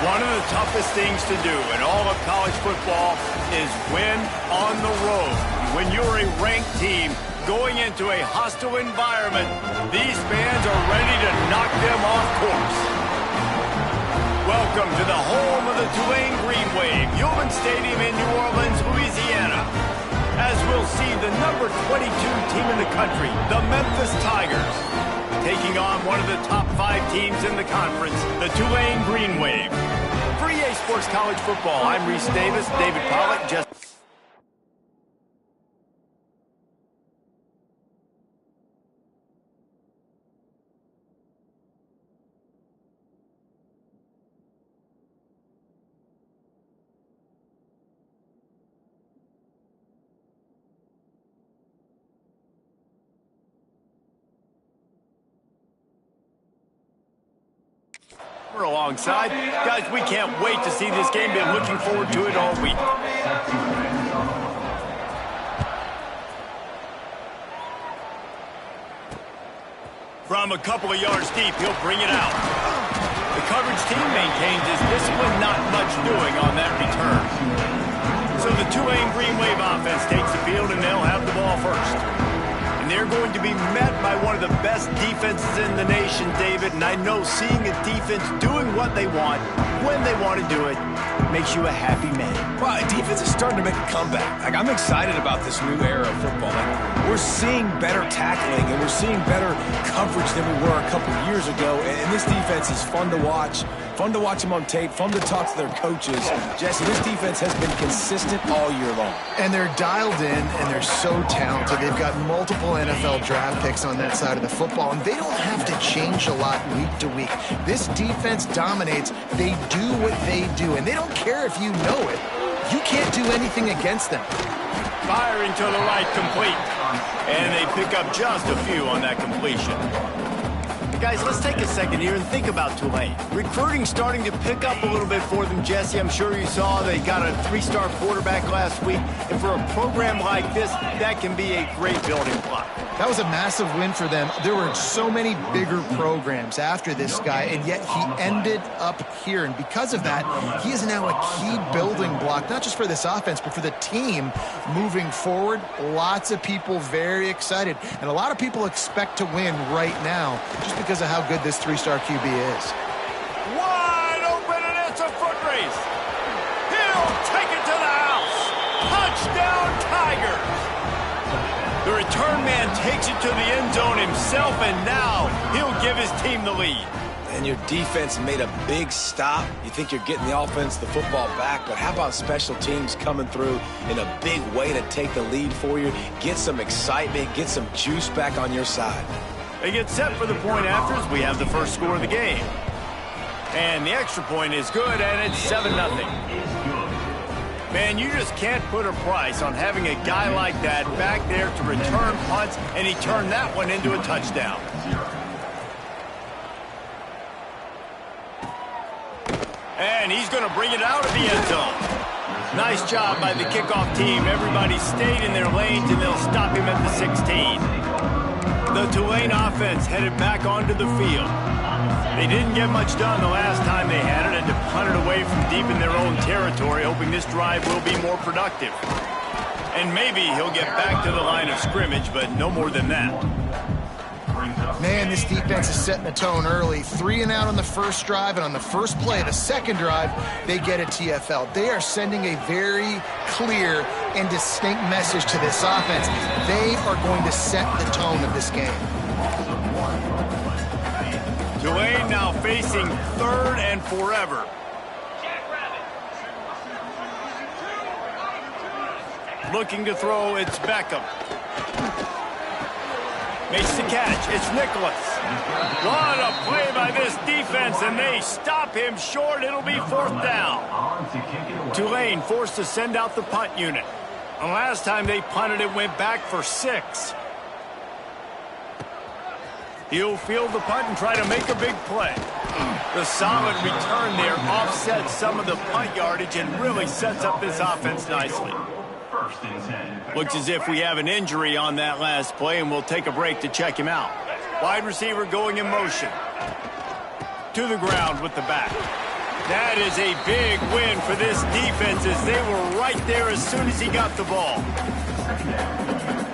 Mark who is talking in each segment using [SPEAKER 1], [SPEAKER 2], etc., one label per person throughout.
[SPEAKER 1] One of the toughest things to do in all of college football is win on the road. When you're a ranked team going into a hostile environment, these fans are ready to knock them off course. Welcome to the home of the Tulane Green Wave, Tulane Stadium in New Orleans, Louisiana. As we'll see the number 22 team in the country, the Memphis Tigers, taking on one of the top 5 teams in the conference, the Tulane Green Wave. For EA Sports College Football, I'm Reese Davis, David Pollack, just... We're alongside. Guys, we can't wait to see this game. Been looking forward to it all week. From a couple of yards deep, he'll bring it out. The coverage team maintains his discipline, not much doing on that return. So the Tulane Green Wave offense takes the field, and they'll have the ball first. And they're going to be met by one of the best defenses in the nation, David. And I know seeing a defense doing what they want, when they want to do it, makes you a happy man.
[SPEAKER 2] Well, defense is starting to make a comeback. Like, I'm excited about this new era of football. Like, we're seeing better tackling, and we're seeing better coverage than we were a couple years ago. And this defense is fun to watch. Fun to watch them on tape. Fun to talk to their coaches. Jesse, this defense has been consistent all year long.
[SPEAKER 3] And they're dialed in, and they're so talented. They've got multiple NFL draft picks on that side of the football, and they don't have to change a lot week to week. This defense dominates. They do what they do, and they don't care if you know it. You can't do anything against them.
[SPEAKER 1] Firing to the right, complete. And they pick up just a few on that completion. Guys, let's take a second here and think about Tulane. Recruiting starting to pick up a little bit for them, Jesse. I'm sure you saw they got a 3-star quarterback last week. And for a program like this, that can be a great building block.
[SPEAKER 3] That was a massive win for them. There were so many bigger programs after this guy, and yet he ended up here. And because of that, he is now a key building block, not just for this offense, but for the team moving forward. Lots of people very excited. And a lot of people expect to win right now just because of how good this 3-star QB is.
[SPEAKER 1] Wide open, and it's a foot race. He'll take it to the house. Touchdown, Tigers. The return man takes it to the end zone himself, and now he'll give his team the lead.
[SPEAKER 2] And your defense made a big stop. You think you're getting the offense, the football back, but how about special teams coming through in a big way to take the lead for you, get some excitement, get some juice back on your side.
[SPEAKER 1] They get set for the point after as we have the first score of the game. And the extra point is good, and it's 7-0. Man, you just can't put a price on having a guy like that back there to return punts, and he turned that one into a touchdown. And he's going to bring it out of the end zone. Nice job by the kickoff team. Everybody stayed in their lanes, and they'll stop him at the 16. The Tulane offense headed back onto the field. They didn't get much done the last time they had it, and to punt it away from deep in their own territory, hoping this drive will be more productive. And maybe he'll get back to the line of scrimmage, but no more than that.
[SPEAKER 3] Man, this defense is setting the tone early. 3 and out on the first drive, and on the first play, the second drive, they get a TFL. They are sending a very clear and distinct message to this offense. They are going to set the tone of this game.
[SPEAKER 1] Tulane now facing 3rd and forever. Looking to throw, it's Beckham. Makes the catch, it's Nicholas. What a play by this defense, and they stop him short. It'll be 4th down. Tulane forced to send out the punt unit. And last time they punted, it went back for 6. He'll field the punt and try to make a big play. The solid return there offsets some of the punt yardage and really sets up this offense nicely. Looks as if we have an injury on that last play, and we'll take a break to check him out. Wide receiver going in motion. To the ground with the back. That is a big win for this defense as they were right there as soon as he got the ball.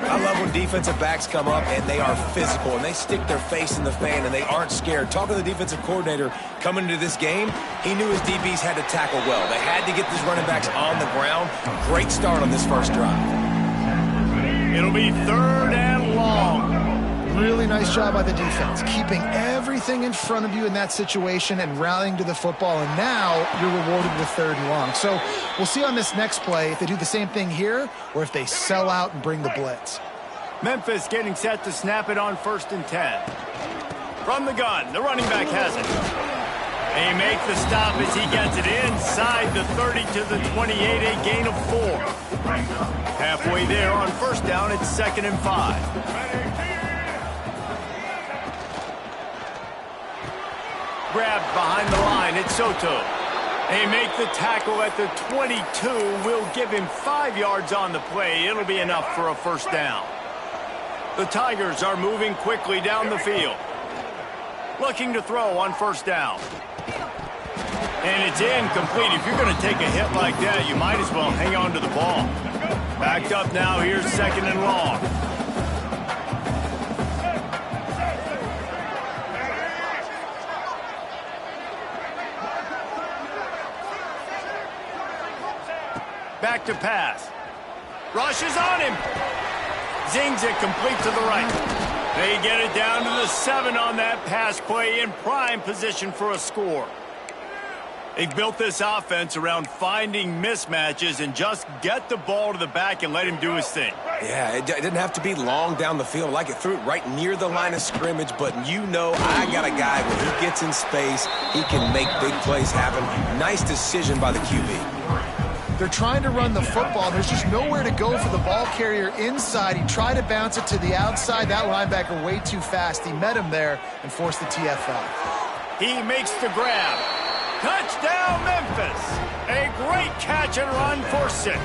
[SPEAKER 2] I love when defensive backs come up and they are physical and they stick their face in the fan and they aren't scared. Talking to the defensive coordinator coming into this game, he knew his DBs had to tackle well. They had to get these running backs on the ground. Great start on this first drive.
[SPEAKER 1] It'll be 3rd and long.
[SPEAKER 3] Really nice job by the defense, keeping everything in front of you in that situation and rallying to the football, and now you're rewarded with 3rd and long. So we'll see on this next play if they do the same thing here or if they sell out and bring the blitz.
[SPEAKER 1] Memphis getting set to snap it on 1st and 10. From the gun, the running back has it. They make the stop as he gets it inside the 30 to the 28, a gain of 4. Halfway there on 1st down, it's 2nd and 5. Grabbed behind the line, it's Soto. They make the tackle at the 22. Will give him 5 yards on the play. It'll be enough for a 1st down. The Tigers are moving quickly down the field. Looking to throw on 1st down. And it's incomplete. If you're going to take a hit like that, you might as well hang on to the ball. Backed up now, here's 2nd and long. Back to pass. Rushes on him. Zings it complete to the right. They get it down to the 7 on that pass play in prime position for a score. They've built this offense around finding mismatches and just get the ball to the back and let him do his thing.
[SPEAKER 2] Yeah, it didn't have to be long down the field. Like it threw it right near the line of scrimmage, but you know I got a guy when he gets in space, he can make big plays happen. Nice decision by the QB.
[SPEAKER 3] They're trying to run the football. There's just nowhere to go for the ball carrier inside. He tried to bounce it to the outside. That linebacker way too fast. He met him there and forced the TFL.
[SPEAKER 1] He makes the grab. Touchdown, Memphis. A great catch and run for 6.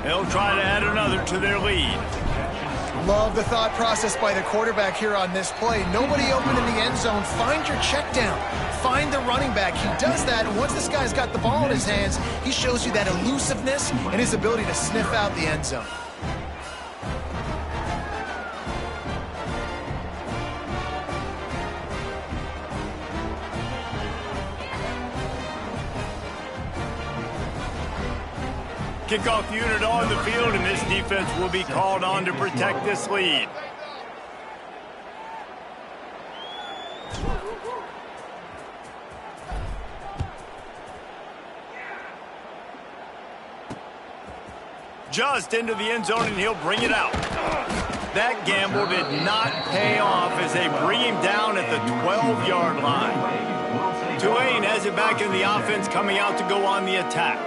[SPEAKER 1] They'll try to add another to their lead.
[SPEAKER 3] Love the thought process by the quarterback here on this play. Nobody open in the end zone. Find your check down. Find the running back. He does that, and once this guy's got the ball in his hands, he shows you that elusiveness and his ability to sniff out the end zone.
[SPEAKER 1] Kickoff unit on the field, and this defense will be called on to protect this lead. Just into the end zone, and he'll bring it out. That gamble did not pay off as they bring him down at the 12-yard line. Tulane has it back in the offense, coming out to go on the attack.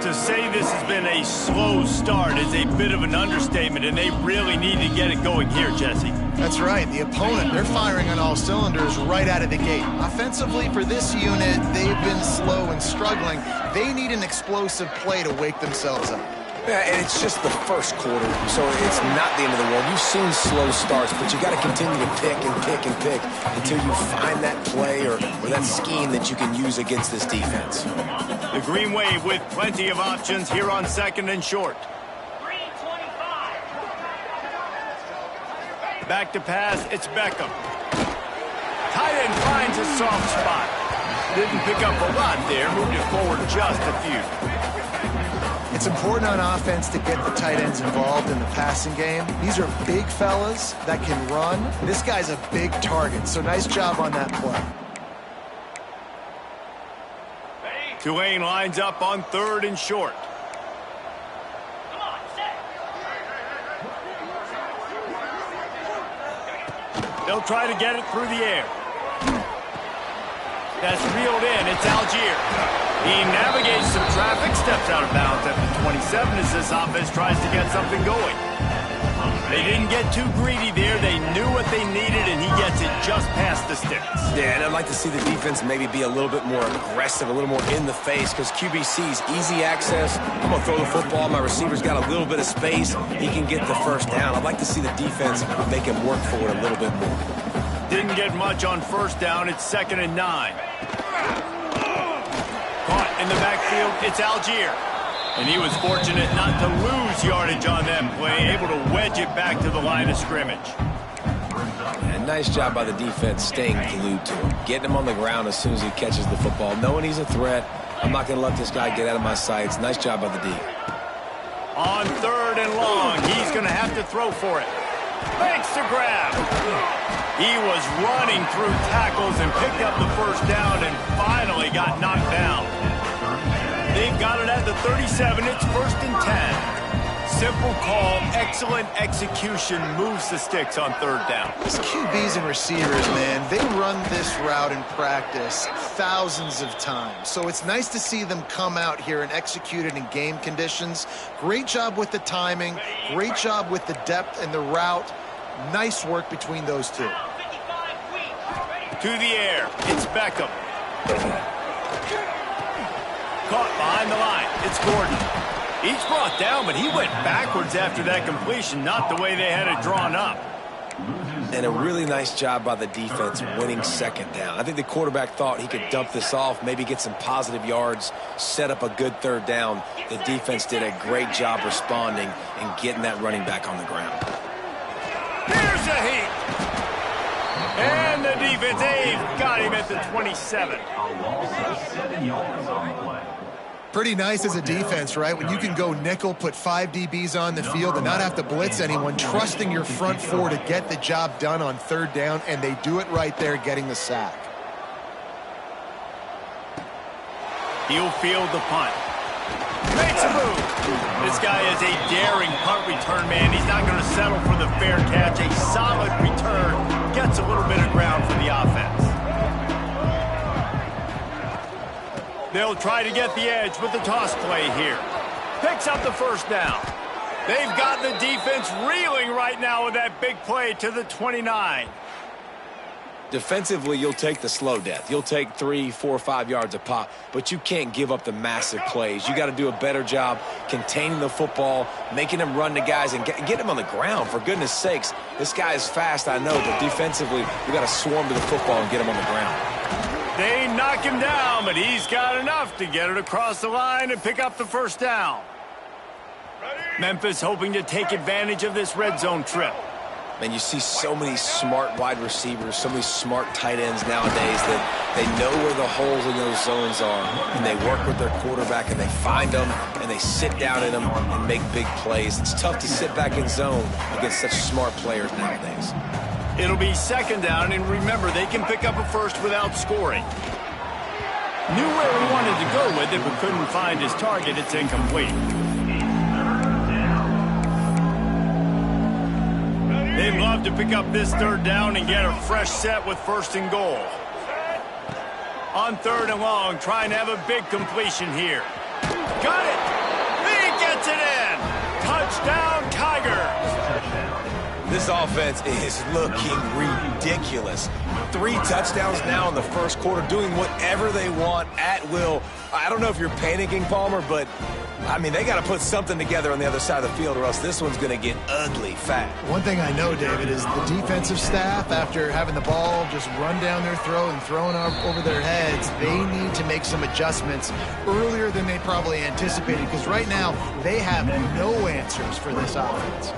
[SPEAKER 1] To say this has been a slow start is a bit of an understatement, and they really need to get it going here, Jesse.
[SPEAKER 3] That's right. The opponent, they're firing on all cylinders right out of the gate. Offensively, for this unit, they've been slow and struggling. They need an explosive play to wake themselves up.
[SPEAKER 2] Yeah, and it's just the first quarter, so it's not the end of the world. You've seen slow starts, but you got to continue to pick and pick and pick until you find that play or that scheme that you can use against this defense.
[SPEAKER 1] The Green Wave with plenty of options here on 2nd and short. Back to pass, it's Beckham. Tight end finds a soft spot. Didn't pick up a lot there, moved it forward just a few.
[SPEAKER 3] It's important on offense to get the tight ends involved in the passing game. These are big fellas that can run. This guy's a big target, so nice job on that play.
[SPEAKER 1] Tulane lines up on 3rd and short. They'll try to get it through the air. That's reeled in. It's Algier. He navigates some traffic, steps out of bounds at the 27 as this offense tries to get something going. They didn't get too greedy there. They knew what they needed, and he gets it just past the sticks.
[SPEAKER 2] Yeah, and I'd like to see the defense maybe be a little bit more aggressive, a little more in the face, because QBC's easy access. I'm going to throw the football. My receiver's got a little bit of space. He can get the 1st down. I'd like to see the defense make him work for it a little bit more.
[SPEAKER 1] Didn't get much on 1st down. It's 2nd and 9. In the backfield, it's Algier. And he was fortunate not to lose yardage on that play, able to wedge it back to the line of scrimmage.
[SPEAKER 2] And nice job by the defense staying glued to him, getting him on the ground as soon as he catches the football, knowing he's a threat. I'm not going to let this guy get out of my sights. Nice job by the D.
[SPEAKER 1] On 3rd and long, he's going to have to throw for it. Makes the grab. He was running through tackles and picked up the first down and finally got knocked down. They've got it at the 37. It's 1st and 10. Simple call, excellent execution, moves the sticks on 3rd down.
[SPEAKER 3] These QBs and receivers, man, they run this route in practice thousands of times. So it's nice to see them come out here and execute it in game conditions. Great job with the timing, great job with the depth and the route. Nice work between those two.
[SPEAKER 1] To the air, it's Beckham. Caught behind the line, it's Gordon. Each brought down, but he went backwards after that completion, not the way they had it drawn up.
[SPEAKER 2] And a really nice job by the defense winning 2nd down. I think the quarterback thought he could dump this off, maybe get some positive yards, set up a good 3rd down. The defense did a great job responding and getting that running back on the ground.
[SPEAKER 1] Here's a heat. And the defense, they've got him at the 27.
[SPEAKER 3] Pretty nice as a defense, right? When you can go nickel, put 5 DBs on the field and not have to blitz anyone, trusting your front 4 to get the job done on 3rd down, and they do it right there, getting the sack.
[SPEAKER 1] He'll field the punt. Makes a move. This guy is a daring punt return man. He's not going to settle for the fair catch. A solid return. Gets a little bit of ground for the offense. They'll try to get the edge with the toss play here. Picks up the 1st down. They've got the defense reeling right now with that big play to the 29.
[SPEAKER 2] Defensively, you'll take the slow death. You'll take 3, 4, 5 yards a pop, but you can't give up the massive plays. You got to do a better job containing the football, making them run to guys, and get them on the ground. For goodness sakes, this guy is fast, I know, but defensively, you got to swarm to the football and get him on the ground.
[SPEAKER 1] They knock him down, but he's got enough to get it across the line and pick up the 1st down. Memphis hoping to take advantage of this red zone trip.
[SPEAKER 2] And you see so many smart wide receivers, so many smart tight ends nowadays that they know where the holes in those zones are, and they work with their quarterback, and they find them, and they sit down in them and make big plays. It's tough to sit back in zone against such smart players nowadays.
[SPEAKER 1] It'll be 2nd down, and remember, they can pick up a 1st without scoring. Knew where he wanted to go with it, but couldn't find his target. It's incomplete. They'd love to pick up this 3rd down and get a fresh set with 1st and goal. On 3rd and long, trying to have a big completion here. Got it! He gets it in! Touchdown, Tigers!
[SPEAKER 2] This offense is looking ridiculous. 3 touchdowns now in the 1st quarter, doing whatever they want at will. I don't know if you're panicking, Palmer, but, I mean, they got to put something together on the other side of the field or else this one's going to get ugly fast.
[SPEAKER 3] One thing I know, David, is the defensive staff, after having the ball just run down their throat and thrown over their heads, they need to make some adjustments earlier than they probably anticipated, because right now they have no answers for this offense.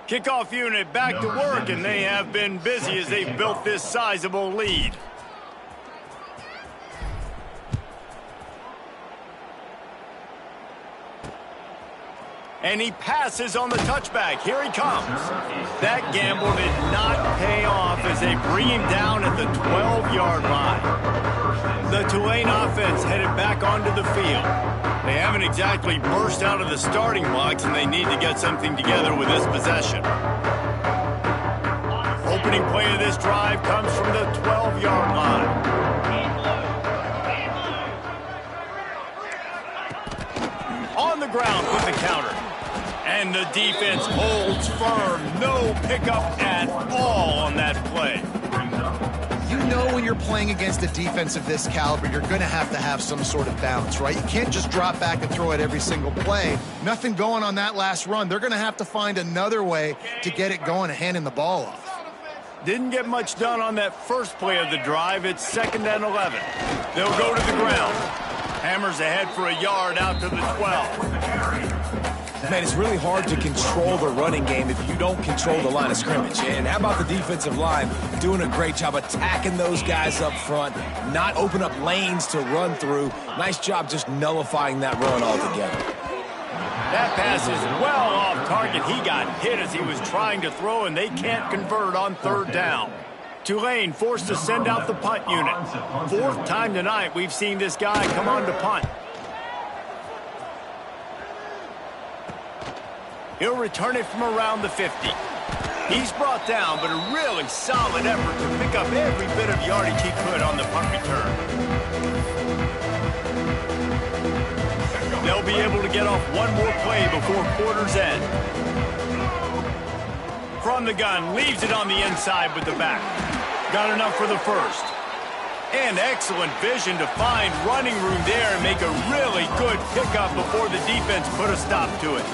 [SPEAKER 1] Kickoff unit back to work, and they have been busy as they've built this sizable lead. And he passes on the touchback. Here he comes. That gamble did not pay off as they bring him down at the 12-yard line. The Tulane offense headed back onto the field. They haven't exactly burst out of the starting blocks, and they need to get something together with this possession. Opening play of this drive comes from the 12-yard line. On the ground with the counter. And the defense holds firm. No pickup at all on that play.
[SPEAKER 3] You know when you're playing against a defense of this caliber, you're going to have some sort of balance, right? You can't just drop back and throw it every single play. Nothing going on that last run. They're going to have to find another way to get it going and handing the ball off.
[SPEAKER 1] Didn't get much done on that first play of the drive. It's 2nd and 11. They'll go to the ground. Hammers ahead for a yard out to the 12.
[SPEAKER 2] Man, it's really hard to control the running game if you don't control the line of scrimmage. And how about the defensive line doing a great job attacking those guys up front, not open up lanes to run through. Nice job just nullifying that run altogether.
[SPEAKER 1] That pass is well off target. He got hit as he was trying to throw, and they can't convert on 3rd down. Tulane forced to send out the punt unit. 4th time tonight we've seen this guy come on to punt. He'll return it from around the 50. He's brought down, but a really solid effort to pick up every bit of yardage he could on the punt return. They'll be able to get off one more play before quarter's end. From the gun, leaves it on the inside with the back. Got enough for the first. And excellent vision to find running room there and make a really good pickup before the defense put a stop to it.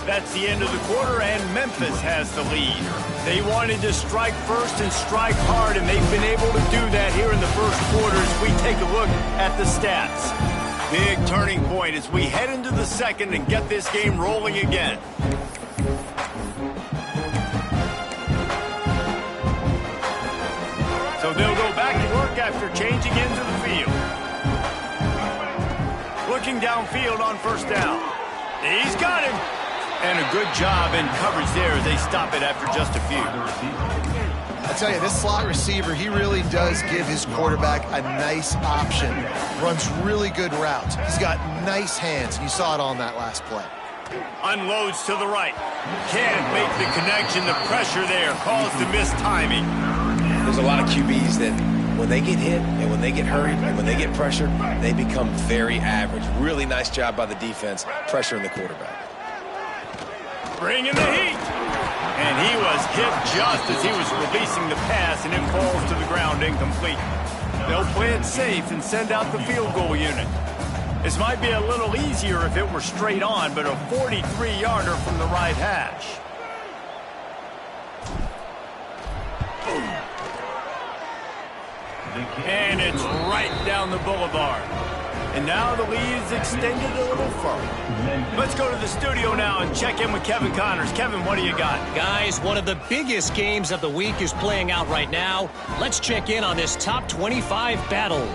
[SPEAKER 1] That's the end of the quarter, and Memphis has the lead. They wanted to strike first and strike hard, and they've been able to do that here in the first quarter as we take a look at the stats. Big turning point as we head into the second and get this game rolling again. So they'll go back to work after changing into the field. Looking downfield on 1st down. He's got him. And a good job in coverage there as they stop it after just a few.
[SPEAKER 3] I tell you, this slot receiver, he really does give his quarterback a nice option. Runs really good routes. He's got nice hands. You saw it on that last play.
[SPEAKER 1] Unloads to the right. Can't make the connection. The pressure there caused the missed timing.
[SPEAKER 2] There's a lot of QBs that when they get hit and when they get hurried and when they get pressured, they become very average. Really nice job by the defense pressuring the quarterback.
[SPEAKER 1] Bringing the heat. And he was hit just as he was releasing the pass, and it falls to the ground incomplete. They'll play it safe and send out the field goal unit. This might be a little easier if it were straight on, but a 43-yarder from the right hash. And it's right down the boulevard. And now the lead is extended a little further. Let's go to the studio now and check in with Kevin Connors. Kevin, what do you got?
[SPEAKER 4] Guys, one of the biggest games of the week is playing out right now. Let's check in on this top 25 battle.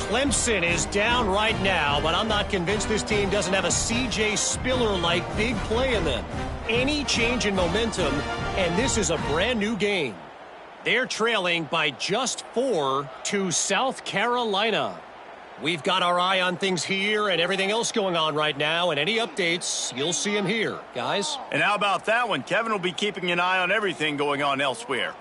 [SPEAKER 4] Clemson is down right now, but I'm not convinced this team doesn't have a C.J. Spiller-like big play in them. Any change in momentum, and this is a brand new game. They're trailing by just 4 to South Carolina. We've got our eye on things here and everything else going on right now, and any updates, you'll see them here, guys.
[SPEAKER 1] And how about that one? Kevin will be keeping an eye on everything going on elsewhere.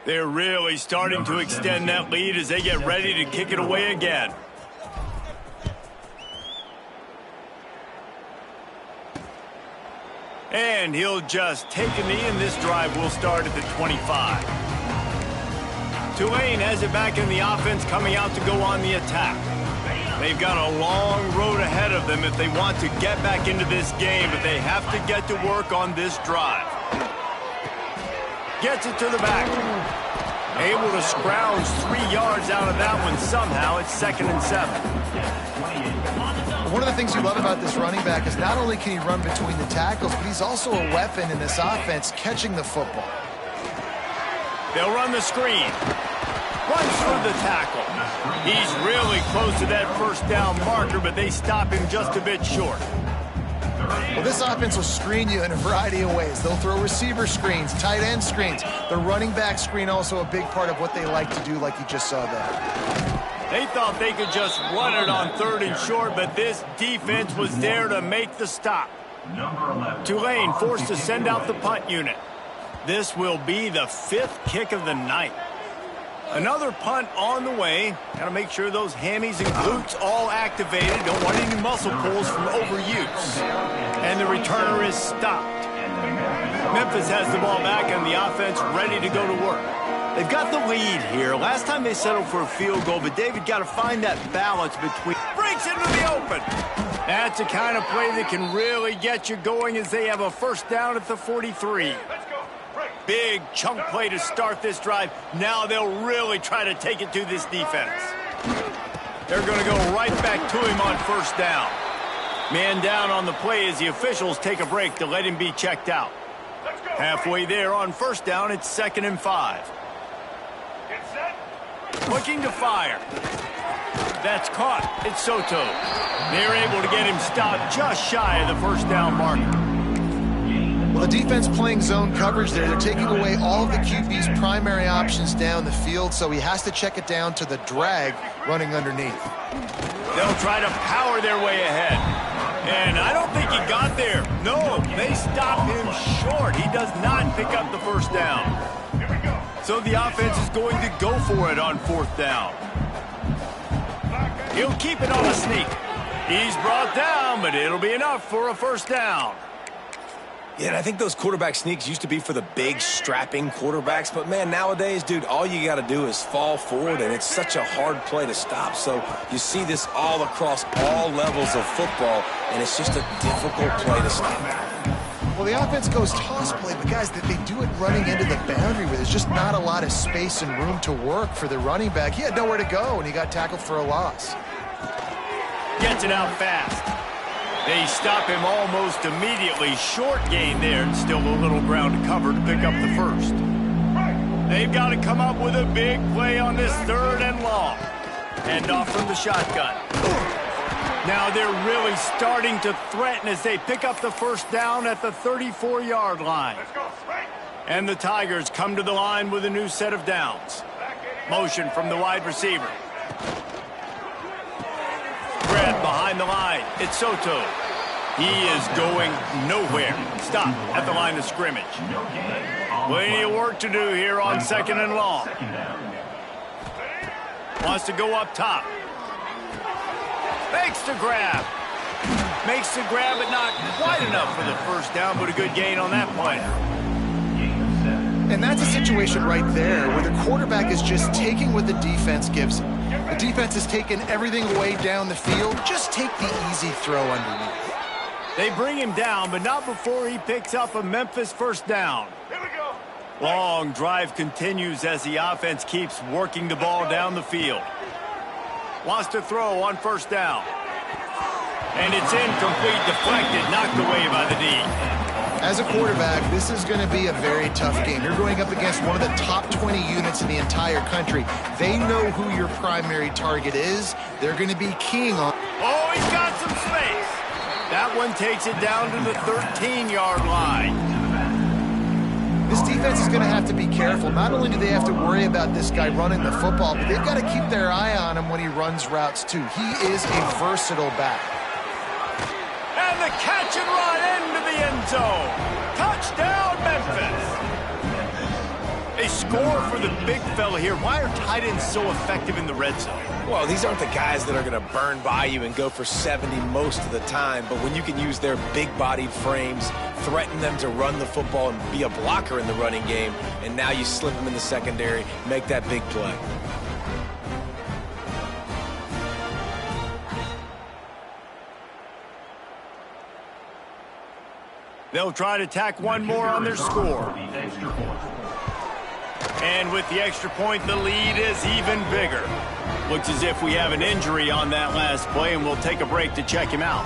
[SPEAKER 1] They're really starting to extend that lead as they get ready to kick it away again. And he'll just take a knee, and this drive will start at the 25. Tulane has it back in the offense, coming out to go on the attack. They've got a long road ahead of them if they want to get back into this game, but they have to get to work on this drive. Gets it to the back. Able to scrounge 3 yards out of that one somehow. It's 2nd and 7.
[SPEAKER 3] One of the things you love about this running back is not only can he run between the tackles, but he's also a weapon in this offense catching the football.
[SPEAKER 1] They'll run the screen. Runs through the tackle. He's really close to that 1st down marker, but they stop him just a bit short.
[SPEAKER 3] Well, this offense will screen you in a variety of ways. They'll throw receiver screens, tight end screens. The running back screen also a big part of what they like to do, like you just saw there.
[SPEAKER 1] They thought they could just run it on 3rd and short, but this defense was there to make the stop. Tulane forced to send out the punt unit. This will be the 5th kick of the night. Another punt on the way. Got to make sure those hammies and glutes all activated. Don't want any muscle pulls from overuse. And the returner is stopped. Memphis has the ball back and the offense ready to go to work. They've got the lead here. Last time they settled for a field goal, but David got to find that balance between... Breaks into the open. That's the kind of play that can really get you going as they have a first down at the 43. Big chunk play to start this drive. Now they'll really try to take it to this defense. They're going to go right back to him on first down. Man down on the play as the officials take a break to let him be checked out. Halfway there on first down, it's 2nd and 5. Looking to fire. That's caught. It's Soto. They're able to get him stopped just shy of the first down marker.
[SPEAKER 3] Well, the defense playing zone coverage there. They're taking away all of the QB's primary options down the field, so he has to check it down to the drag running underneath.
[SPEAKER 1] They'll try to power their way ahead. And I don't think he got there. No, they stopped him short. He does not pick up the first down. So the offense is going to go for it on 4th down. He'll keep it on a sneak. He's brought down, but it'll be enough for a first down.
[SPEAKER 2] Yeah, and I think those quarterback sneaks used to be for the big, strapping quarterbacks. But, man, nowadays, dude, all you got to do is fall forward, and it's such a hard play to stop. So you see this all across all levels of football, and it's just a difficult play to stop.
[SPEAKER 3] Well, the offense goes toss play, but, guys, they do it running into the boundary where there's just not a lot of space and room to work for the running back. He had nowhere to go, and he got tackled for a loss.
[SPEAKER 1] Gets it out fast. They stop him almost immediately. Short gain there, and still a little ground to cover to pick up the first. They've got to come up with a big play on this 3rd and long. Hand off from the shotgun. Now they're really starting to threaten as they pick up the first down at the 34-yard line. And the Tigers come to the line with a new set of downs. Motion from the wide receiver. Grab behind the line. It's Soto. He is going nowhere. Stop at the line of scrimmage. Plenty of work to do here on 2nd and long. Wants to go up top. Makes the grab. Makes the grab, but not quite enough for the first down, but a good gain on that play.
[SPEAKER 3] And that's a situation right there where the quarterback is just taking what the defense gives him. The defense has taken everything away down the field. Just take the easy throw underneath.
[SPEAKER 1] They bring him down, but not before he picks up a Memphis first down. Here we go. Long drive continues as the offense keeps working the ball down the field. Wants to throw on first down. And it's incomplete, deflected, knocked away by the D.
[SPEAKER 3] As a quarterback, this is going to be a very tough game. You're going up against one of the top 20 units in the entire country. They know who your primary target is. They're going to be keying on...
[SPEAKER 1] Oh, he's got some space. That one takes it down to the 13-yard line.
[SPEAKER 3] This defense is going to have to be careful. Not only do they have to worry about this guy running the football, but they've got to keep their eye on him when he runs routes, too. He is a versatile back.
[SPEAKER 1] And the catch and run into the end zone. Touchdown, Memphis. They score for the big fella here. Why are tight ends so effective in the red zone?
[SPEAKER 2] Well, these aren't the guys that are going to burn by you and go for 70 most of the time, but when you can use their big-bodied frames, threaten them to run the football and be a blocker in the running game, and now you slip them in the secondary, make that big play.
[SPEAKER 1] They'll try to tack one more on their score. And with the extra point, the lead is even bigger. Looks as if we have an injury on that last play, and we'll take a break to check him out.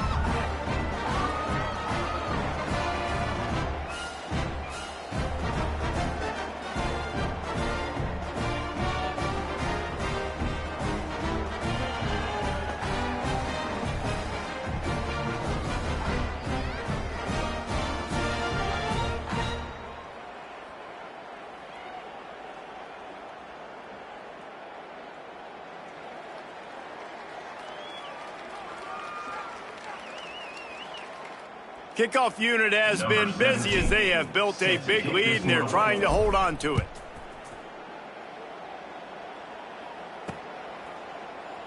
[SPEAKER 1] Kickoff unit has been busy as they have built a big lead, and they're trying to hold on to it.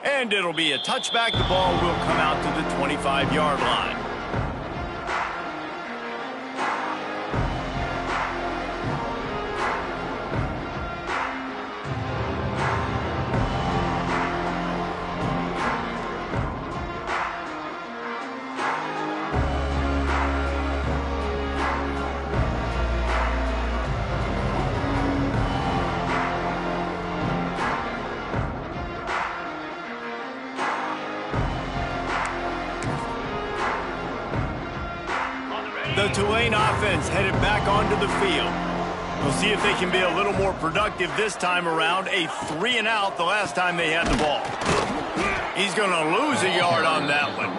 [SPEAKER 1] And it'll be a touchback. The ball will come out to the 25-yard line. The Tulane offense headed back onto the field. We'll see if they can be a little more productive this time around. A 3-and-out the last time they had the ball. He's going to lose a yard on that one.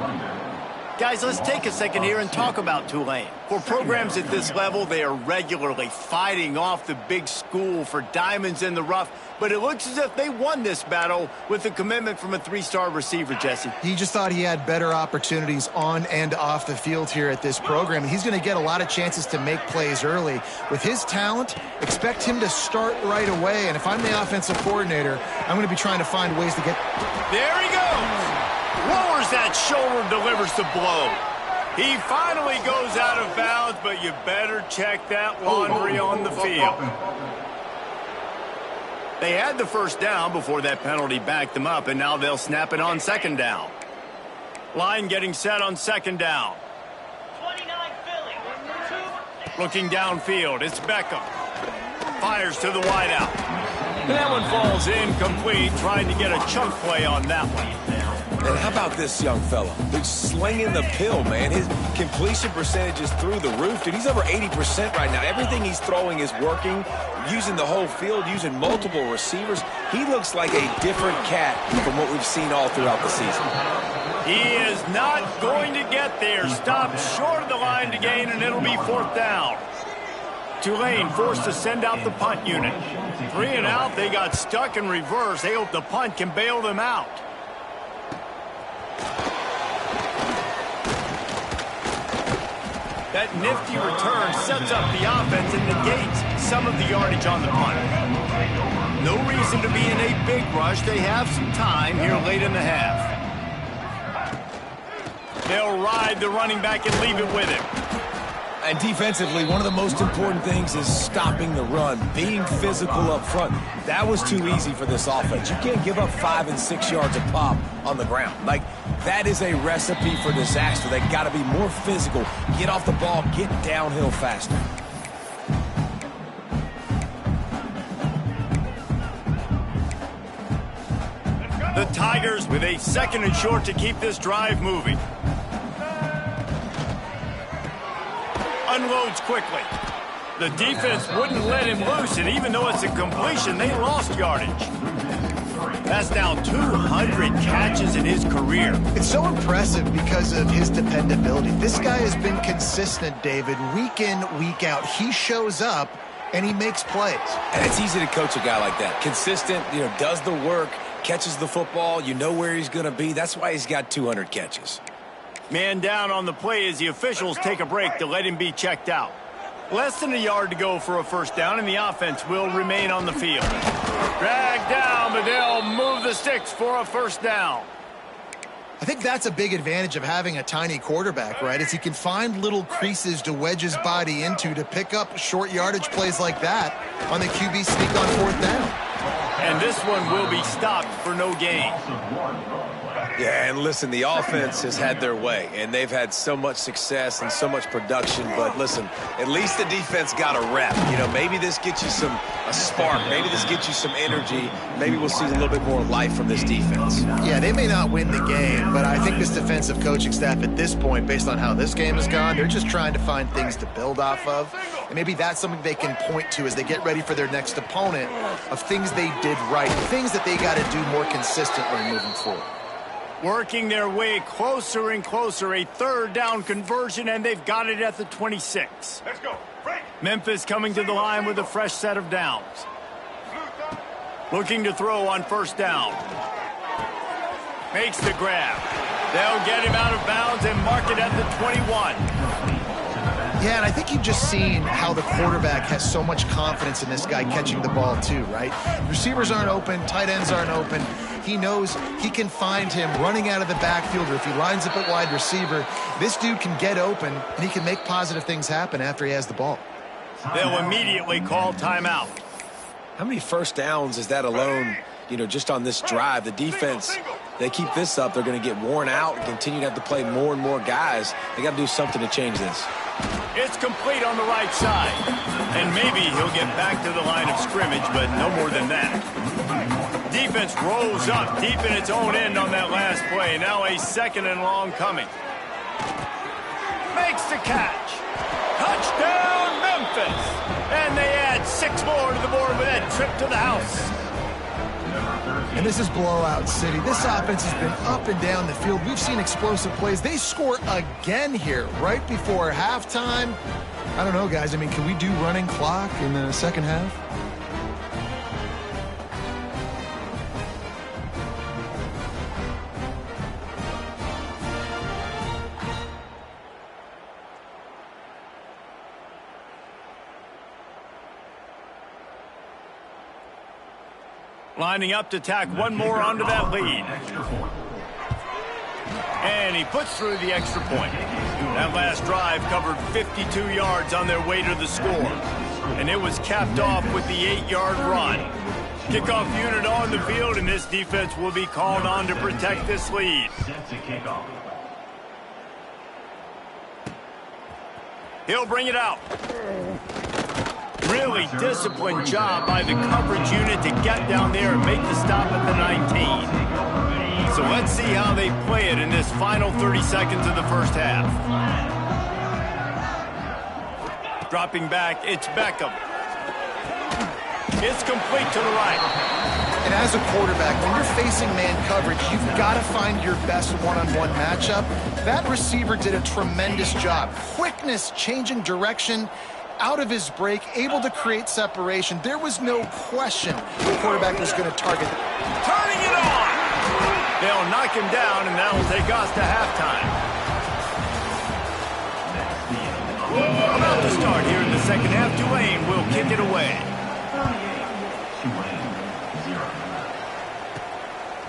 [SPEAKER 1] Guys, let's take a second here and talk about Tulane. For programs at this level, they are regularly fighting off the big school for diamonds in the rough, but it looks as if they won this battle with a commitment from a 3-star receiver, Jesse.
[SPEAKER 3] He just thought he had better opportunities on and off the field here at this program. He's going to get a lot of chances to make plays early. With his talent, expect him to start right away, and if I'm the offensive coordinator, I'm going to be trying to find ways to get...
[SPEAKER 1] There he goes! Lowers that shoulder, delivers the blow. He finally goes out of bounds, but you better check that laundry on the field. They had the first down before that penalty backed them up, and now they'll snap it on second down. Line getting set on second down.
[SPEAKER 5] 29 Philly.
[SPEAKER 1] Looking downfield, it's Beckham. Fires to the wideout. And that one falls incomplete, trying to get a chunk play on that one.
[SPEAKER 2] And how about this young fella? He's slinging the pill, man. His completion percentage is through the roof. Dude, he's over 80% right now. Everything he's throwing is working, using the whole field, using multiple receivers. He looks like a different cat from what we've seen all throughout the season.
[SPEAKER 1] He is not going to get there. Stopped short of the line to gain, and it'll be fourth down. Tulane forced to send out the punt unit. 3-and-out, they got stuck in reverse. They hope the punt can bail them out. That nifty return sets up the offense and negates some of the yardage on the punt. No reason to be in a big rush. They have some time here late in the half. They'll ride the running back and leave it with him.
[SPEAKER 2] And defensively, one of the most important things is stopping the run, being physical up front. That was too easy for this offense. You can't give up 5 and 6 yards a pop on the ground. Like, that is a recipe for disaster. They got to be more physical, get off the ball, get downhill faster.
[SPEAKER 1] The Tigers with a 2nd and short to keep this drive moving. Unloads quickly. The defense wouldn't let him loose, and even though it's a completion, they lost yardage. That's now 200 catches in his career.
[SPEAKER 3] It's so impressive because of his dependability. This guy has been consistent, David, week in, week out. He shows up, and he makes plays.
[SPEAKER 2] And it's easy to coach a guy like that. Consistent, does the work, catches the football, you know where he's going to be. That's why he's got 200 catches.
[SPEAKER 1] Man down on the play as the officials take a break to let him be checked out. Less than a yard to go for a first down, and the offense will remain on the field. Dragged down, but they'll move the sticks for a first down.
[SPEAKER 3] I think that's a big advantage of having a tiny quarterback, right? Is he can find little creases to wedge his body into to pick up short yardage plays like that on the QB sneak on fourth down.
[SPEAKER 1] And this one will be stopped for no gain.
[SPEAKER 2] Yeah, and listen, the offense has had their way, and they've had so much success and so much production. But listen, at least the defense got a rep. Maybe this gets you a spark. Maybe this gets you some energy. Maybe we'll see a little bit more life from this defense.
[SPEAKER 3] Yeah, they may not win the game, but I think this defensive coaching staff at this point, based on how this game has gone, they're just trying to find things to build off of. And maybe that's something they can point to as they get ready for their next opponent of things they did right, things that they got to do more consistently moving forward.
[SPEAKER 1] Working their way closer and closer, a third down conversion, and they've got it at the 26.
[SPEAKER 5] Let's go. Break.
[SPEAKER 1] Memphis coming to the line with a fresh set of downs. Looking to throw on first down. Makes the grab. They'll get him out of bounds and mark it at the 21.
[SPEAKER 3] Yeah, and I think you've just seen how the quarterback has so much confidence in this guy catching the ball too, right? Receivers aren't open, tight ends aren't open. He knows he can find him running out of the backfield, or if he lines up at wide receiver, this dude can get open, and he can make positive things happen after he has the ball.
[SPEAKER 1] They'll immediately call timeout.
[SPEAKER 2] How many first downs is that alone, just on this drive? The defense, they keep this up, they're going to get worn out and continue to have to play more and more guys. They got to do something to change this.
[SPEAKER 1] It's complete on the right side. And maybe he'll get back to the line of scrimmage, but no more than that. Defense rolls up deep in its own end on that last play. Now a 2nd and long coming. Makes the catch. Touchdown, Memphis! And they add 6 more to the board with that trip to the house.
[SPEAKER 3] And this is blowout city. This offense has been up and down the field. We've seen explosive plays. They score again here right before halftime. I don't know, guys. I mean, can we do running clock in the second half?
[SPEAKER 1] Lining up to tack one more onto that lead. And he puts through the extra point. That last drive covered 52 yards on their way to the score. And it was capped off with the 8-yard run. Kickoff unit on the field, and this defense will be called on to protect this lead. He'll bring it out. Really disciplined job by the coverage unit to get down there and make the stop at the 19. So let's see how they play it in this final 30 seconds of the first half. Dropping back, it's Beckham. It's complete to the right.
[SPEAKER 3] And as a quarterback, when you're facing man coverage, you've got to find your best one-on-one matchup. That receiver did a tremendous job. Quickness, changing direction, out of his break, able to create separation. There was no question the quarterback was going to target.
[SPEAKER 1] Turning it on! They'll knock him down, and that'll take us to halftime. About to start here in the second half, Tulane will kick it away.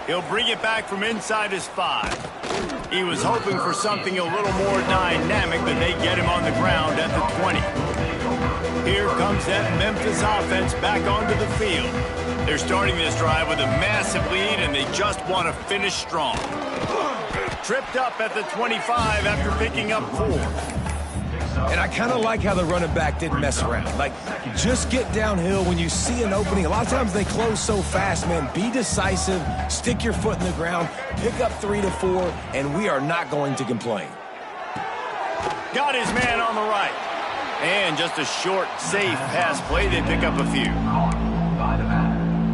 [SPEAKER 1] He'll bring it back from inside his 5. He was hoping for something a little more dynamic, but they get him on the ground at the 20. Here comes that Memphis offense back onto the field. They're starting this drive with a massive lead, and they just want to finish strong. Tripped up at the 25 after picking up 4.
[SPEAKER 2] And I kind of like how the running back didn't mess around. Like, just get downhill when you see an opening. A lot of times they close so fast, man. Be decisive, stick your foot in the ground, pick up 3 to 4, and we are not going to complain.
[SPEAKER 1] Got his man on the right. And just a short, safe pass play. They pick up a few.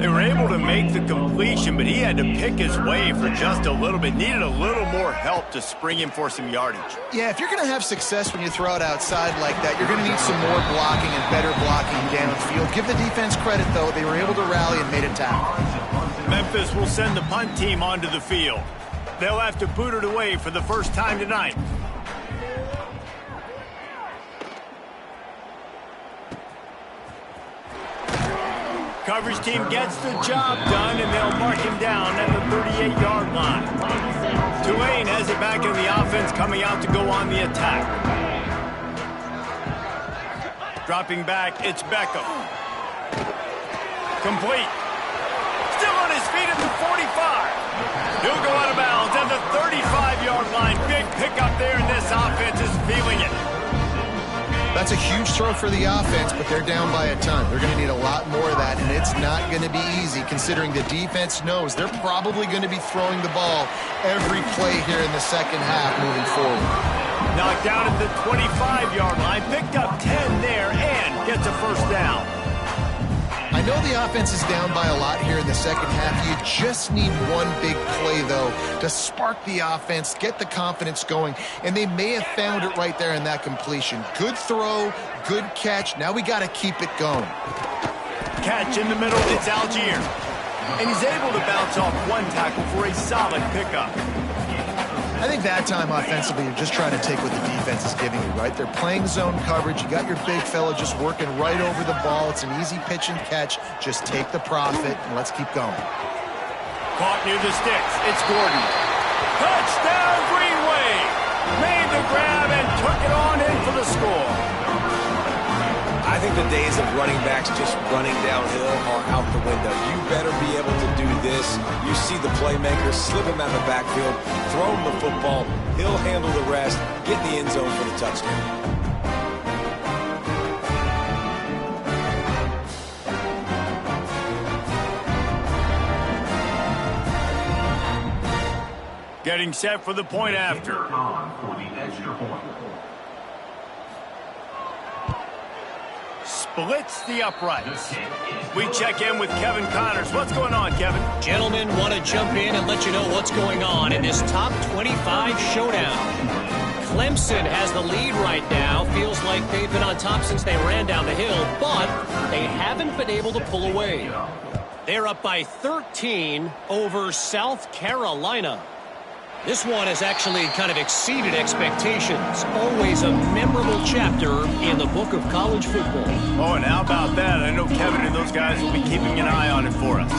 [SPEAKER 1] They were able to make the completion, but he had to pick his way for just a little bit. Needed a little more help to spring him for some yardage.
[SPEAKER 3] Yeah, if you're going to have success when you throw it outside like that, you're going to need some more blocking and better blocking downfield. Give the defense credit, though. They were able to rally and made a tackle.
[SPEAKER 1] Memphis will send the punt team onto the field. They'll have to boot it away for the first time tonight. Coverage team gets the job done, and they'll mark him down at the 38-yard line. Tulane has it back in the offense, coming out to go on the attack. Dropping back, it's Beckham. Complete. Still on his feet at the 45. He'll go out of bounds at the 35-yard line. Big pickup there, and this offense is feeling it.
[SPEAKER 3] That's a huge throw for the offense, but they're down by a ton. They're going to need a lot more of that, and it's not going to be easy considering the defense knows they're probably going to be throwing the ball every play here in the second half moving forward.
[SPEAKER 1] Knocked down at the 25-yard line, picked up 10 there, and gets a first down.
[SPEAKER 3] I know the offense is down by a lot here in the second half. You just need one big play, though, to spark the offense, get the confidence going, and they may have found it right there in that completion. Good throw, good catch. Now we got to keep it going.
[SPEAKER 1] Catch in the middle, it's Algier. And he's able to bounce off one tackle for a solid pickup.
[SPEAKER 3] I think that time offensively, you're just trying to take what the defense is giving you, right? They're playing zone coverage. You got your big fella just working right over the ball. It's an easy pitch and catch. Just take the profit, and let's keep going.
[SPEAKER 1] Caught near the sticks. It's Gordon. Touchdown, Greenway! Made the grab and took it on in for the score.
[SPEAKER 2] I think the days of running backs just running downhill are out the window. You better be able to do this. You see the playmaker, slip him out of the backfield, throw him the football, he'll handle the rest, get in the end zone for the touchdown.
[SPEAKER 1] Getting set for the point after. blitz the uprights. We check in with Kevin Connors. What's going on, Kevin?
[SPEAKER 4] Gentlemen, want to jump in and let you know what's going on in this top 25 showdown. Clemson has the lead right now. Feels like they've been on top since they ran down the hill, but they haven't been able to pull away. They're up by 13 over South Carolina. This one has actually kind of exceeded expectations. Always a memorable chapter in the book of college football.
[SPEAKER 1] Oh, and how about that? I know Kevin and those guys will be keeping an eye on it for us.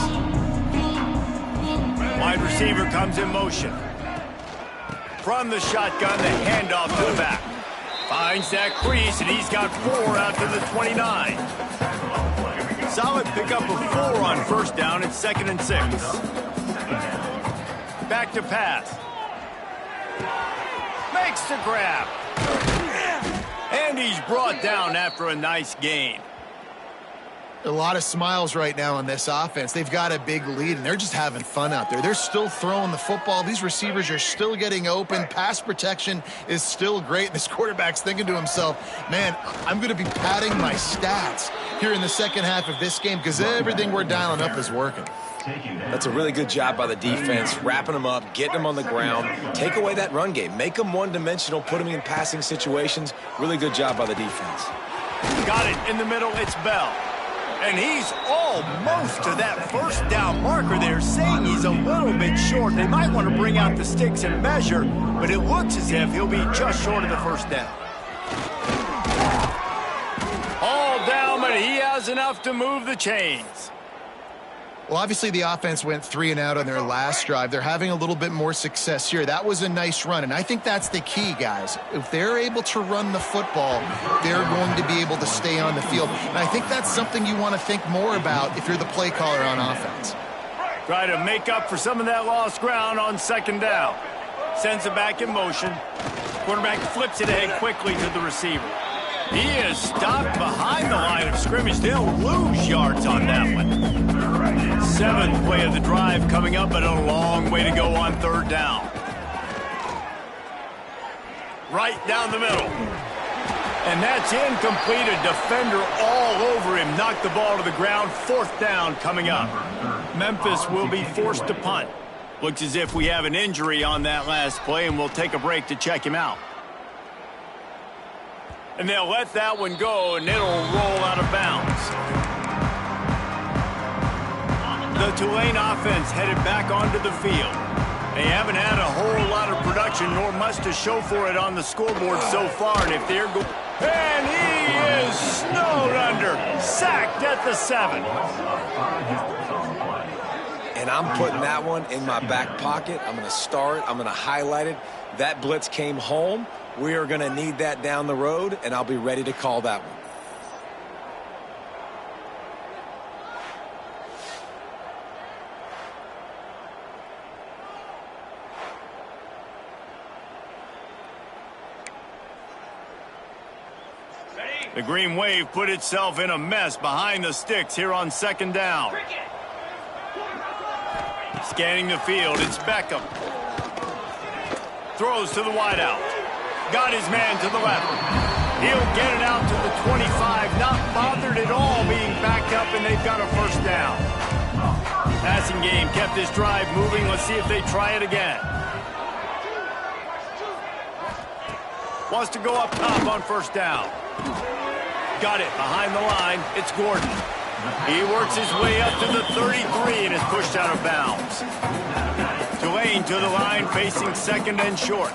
[SPEAKER 1] Wide receiver comes in motion. From the shotgun, the handoff to the back. Finds that crease, and he's got 4 out to the 29. Solid pickup of 4 on first down. It's 2nd and 6. Back to pass. Makes the grab. And he's brought down after a nice gain.
[SPEAKER 3] A lot of smiles right now on this offense. They've got a big lead, and they're just having fun out there. They're still throwing the football. These receivers are still getting open. Pass protection is still great. This quarterback's thinking to himself, man, I'm going to be padding my stats here in the second half of this game because everything we're dialing up is working.
[SPEAKER 2] That's a really good job by the defense, wrapping them up, getting them on the ground. Take away that run game. Make them one-dimensional, put them in passing situations. Really good job by the defense.
[SPEAKER 1] Got it in the middle. It's Bell. And he's almost to that first down marker there, saying he's a little bit short. They might want to bring out the sticks and measure, but it looks as if he'll be just short of the first down. All down, but he has enough to move the chains.
[SPEAKER 3] Well, obviously the offense went 3 and out on their last drive. They're having a little bit more success here. That was a nice run, and I think that's the key, guys. If they're able to run the football, they're going to be able to stay on the field. And I think that's something you want to think more about if you're the play caller on offense.
[SPEAKER 1] Try to make up for some of that lost ground on 2nd down. Sends it back in motion. Quarterback flips it ahead quickly to the receiver. He is stopped behind the line of scrimmage. They'll lose yards on that one. 7th play of the drive coming up, but a long way to go on 3rd down. Right down the middle. And that's incomplete. A defender all over him. Knocked the ball to the ground. 4th down coming up. Memphis will be forced to punt. Looks as if we have an injury on that last play, and we'll take a break to check him out. And they'll let that one go, and it'll roll out of bounds. The Tulane offense headed back onto the field. They haven't had a whole lot of production, nor much to show for it on the scoreboard so far. And if they're going, and he is snowed under, sacked at the 7.
[SPEAKER 2] And I'm putting that one in my back pocket. I'm going to star it. I'm going to highlight it. That blitz came home. We are going to need that down the road, and I'll be ready to call that one.
[SPEAKER 1] The Green Wave put itself in a mess behind the sticks here on 2nd down. Scanning the field, it's Beckham. Throws to the wideout. Got his man to the left. He'll get it out to the 25. Not bothered at all being backed up, and they've got a 1st down. Passing game kept this drive moving. Let's see if they try it again. Wants to go up top on 1st down. Got it behind the line. It's Gordon. He works his way up to the 33 and is pushed out of bounds. Tulane to the line, facing 2nd and short.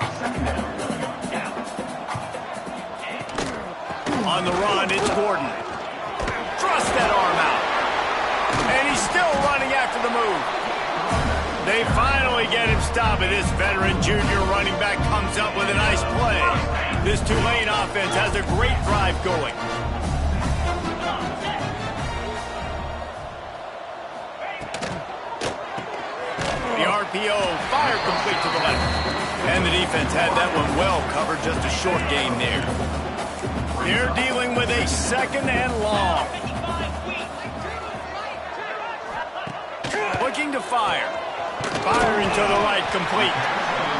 [SPEAKER 1] On the run, it's Gordon. Thrust that arm out. And he's still running after the move. They finally get him stopped, and this veteran junior running back comes up with a nice play. This Tulane offense has a great drive going. The RPO, fire complete to the left. And the defense had that one well covered, just a short gain there. They're dealing with a 2nd and long. Looking to fire. Firing to the right, complete.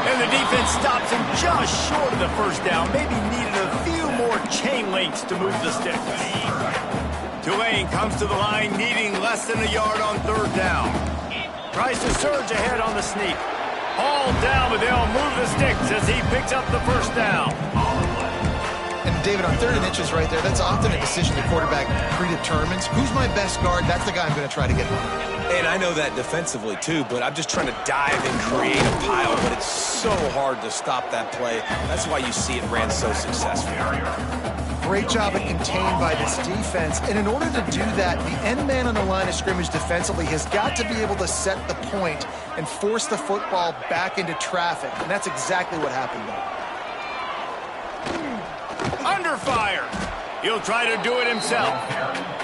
[SPEAKER 1] And the defense stops him just short of the 1st down. Maybe needed a few more chain links to move the sticks. Tulane comes to the line needing less than a yard on third down. Tries to surge ahead on the sneak. Hauled down, but they'll move the sticks as he picks up the first down.
[SPEAKER 3] And David, on 3rd and inches right there, that's often a decision the quarterback predetermines. Who's my best guard? That's the guy I'm going to try to get on.
[SPEAKER 2] And I know that defensively, too, but I'm just trying to dive and create a pile, but it's so hard to stop that play. That's why you see it ran so successful.
[SPEAKER 3] Great job at contained by this defense. And in order to do that, the end man on the line of scrimmage defensively has got to be able to set the point and force the football back into traffic. And that's exactly what happened there.
[SPEAKER 1] Under fire. He'll try to do it himself.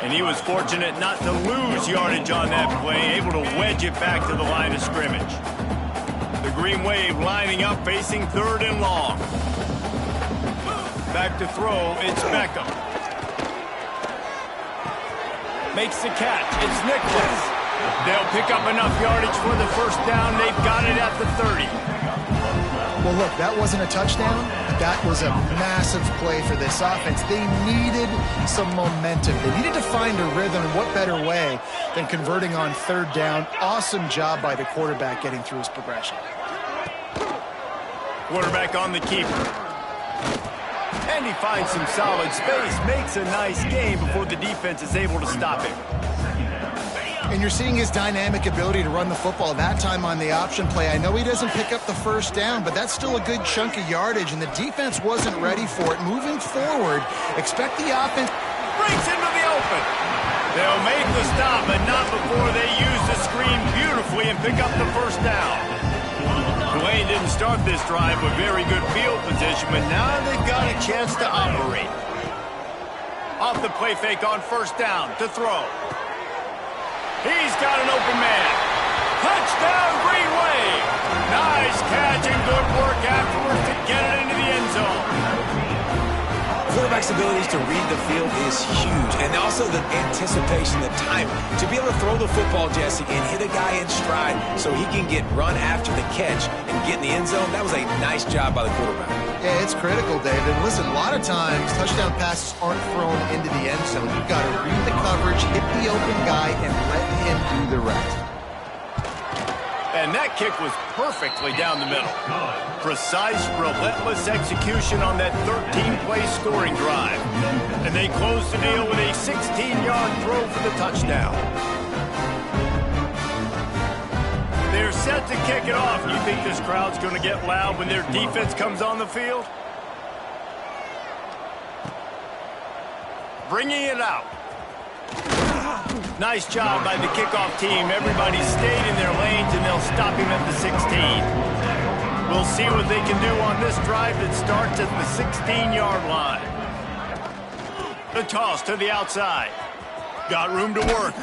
[SPEAKER 1] And he was fortunate not to lose yardage on that play, able to wedge it back to the line of scrimmage. The Green Wave lining up, facing 3rd and long. Back to throw, it's Beckham. Makes the catch, it's Nicholas. They'll pick up enough yardage for the first down. They've got it at the 30.
[SPEAKER 3] Well, look, that wasn't a touchdown. That was a massive play for this offense. They needed some momentum. They needed to find a rhythm, and what better way than converting on 3rd down. Awesome job by the quarterback getting through his progression. Quarterback
[SPEAKER 1] on the keeper. And he finds some solid space, makes a nice game before the defense is able to stop him.
[SPEAKER 3] And you're seeing his dynamic ability to run the football, that time on the option play. I know he doesn't pick up the first down, but that's still a good chunk of yardage, and the defense wasn't ready for it. Moving forward, expect the offense.
[SPEAKER 1] Breaks into the open. They'll make the stop, but not before they use the screen beautifully and pick up the first down. Tulane didn't start this drive with very good field position, but now they've got a chance to operate. Off the play fake on first down to throw. He's got an open man. Touchdown, Green Wave. Nice catch and good work afterwards to get it into the end zone.
[SPEAKER 2] Quarterback's abilities to read the field is huge, and also the anticipation, the timing. To be able to throw the football, Jesse, and hit a guy in stride so he can get run after the catch and get in the end zone, that was a nice job by the quarterback.
[SPEAKER 3] Yeah, it's critical, David. Listen, a lot of times, touchdown passes aren't thrown into the end zone. You've got to read the coverage, hit the open guy, and let him do the rest.
[SPEAKER 1] And that kick was perfectly down the middle. Precise, relentless execution on that 13-play scoring drive. And they close the deal with a 16-yard throw for the touchdown. They're set to kick it off. You think this crowd's going to get loud when their defense comes on the field? Bringing it out. Nice job by the kickoff team. Everybody stayed in their lanes, and they'll stop him at the 16. We'll see what they can do on this drive that starts at the 16-yard line. The toss to the outside. Got room to work.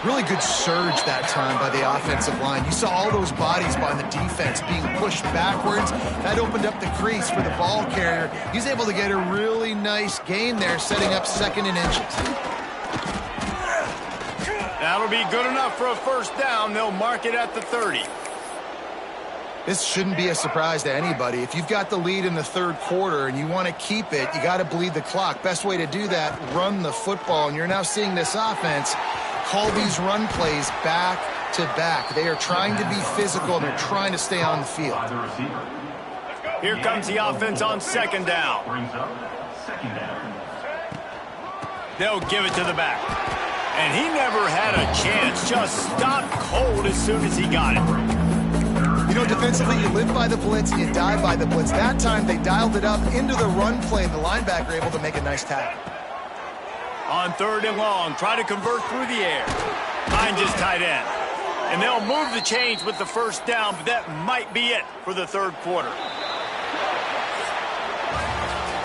[SPEAKER 3] Really good surge that time by the offensive line. You saw all those bodies by the defense being pushed backwards. That opened up the crease for the ball carrier. He's able to get a really nice gain there, setting up 2nd and inches.
[SPEAKER 1] That'll be good enough for a first down. They'll mark it at the 30.
[SPEAKER 3] This shouldn't be a surprise to anybody. If you've got the lead in the 3rd quarter and you want to keep it, you got to bleed the clock. Best way to do that, run the football. And you're now seeing this offense call these run plays back to back. They are trying to be physical, and they're trying to stay on the field.
[SPEAKER 1] Here comes the offense on 2nd down. They'll give it to the back. And he never had a chance. Just stopped cold as soon as he got it.
[SPEAKER 3] You know, defensively, you live by the blitz, you die by the blitz. That time, they dialed it up into the run play, and the linebacker able to make a nice tackle.
[SPEAKER 1] On 3rd and long, try to convert through the air. Finds his tight end. And they'll move the chains with the first down, but that might be it for the 3rd quarter.